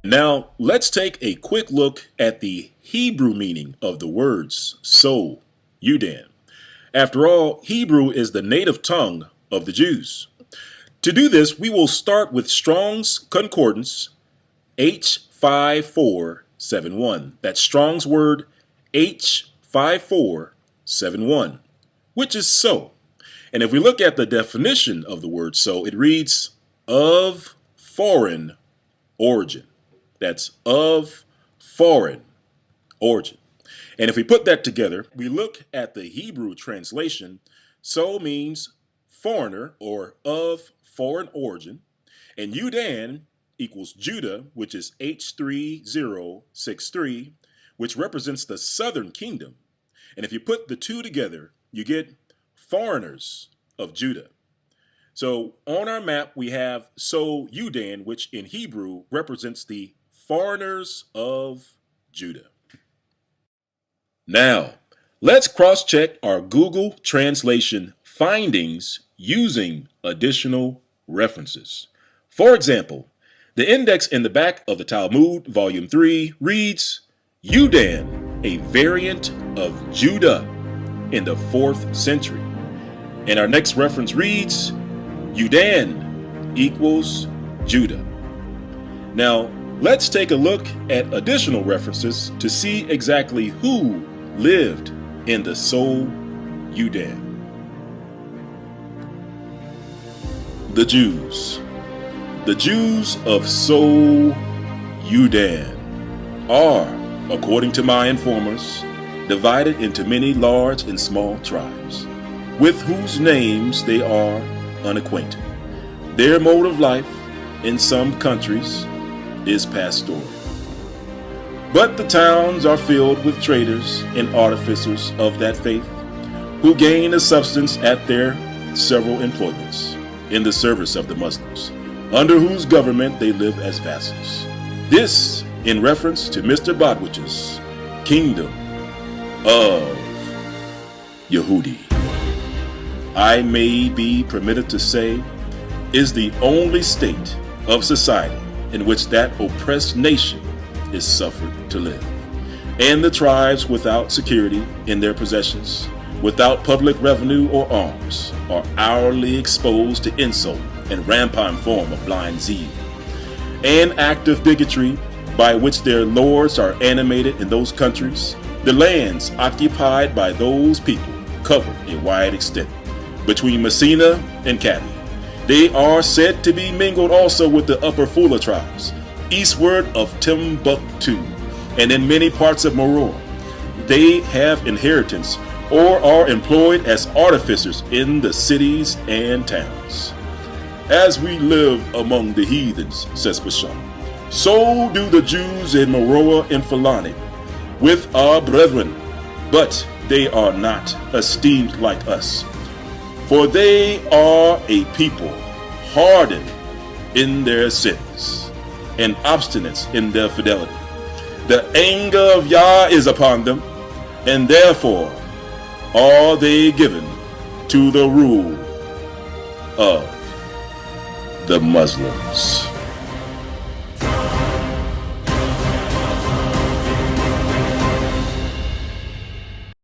Now, let's take a quick look at the Hebrew meaning of the words so, Yudan. After all, Hebrew is the native tongue of the Jews. To do this, we will start with Strong's Concordance H5471. That's Strong's word H5471, which is so. And if we look at the definition of the word so, it reads of foreign origin. That's of foreign origin. And if we put that together, we look at the Hebrew translation. So means foreigner or of foreign origin. And Yudan equals Judah, which is H3063, which represents the southern kingdom. And if you put the two together, you get foreigners of Judah. So on our map, we have so Yudan, which in Hebrew represents the foreigners of Judah. Now, let's cross-check our Google translation findings using additional references. For example, the index in the back of the Talmud, Volume 3, reads, Yudan, a variant of Judah in the 4th century. And our next reference reads, Yudan equals Judah. Now, let's take a look at additional references to see exactly who lived in the So Yudan. The Jews. The Jews of So Yudan are, according to my informers, divided into many large and small tribes, with whose names they are unacquainted. Their mode of life in some countries is pastoral. But the towns are filled with traders and artificers of that faith, who gain a substance at their several employments in the service of the Muslims, under whose government they live as vassals. This in reference to Mr. Botwich's kingdom of Yehudi. I may be permitted to say, is the only state of society in which that oppressed nation is suffered to live. And the tribes without security in their possessions, without public revenue or arms, are hourly exposed to insult and rampant form of blind zeal, and active bigotry by which their lords are animated in those countries. The lands occupied by those people cover a wide extent between Messina and Cadi. They are said to be mingled also with the Upper Fula tribes, eastward of Timbuktu, and in many parts of Maror. They have inheritance or are employed as artificers in the cities and towns. As we live among the heathens, says Bashar, so do the Jews in Meroah and Fulani with our brethren, but they are not esteemed like us. For they are a people hardened in their sins and obstinate in their fidelity. The anger of Yah is upon them, and therefore are they given to the rule of the Muslims.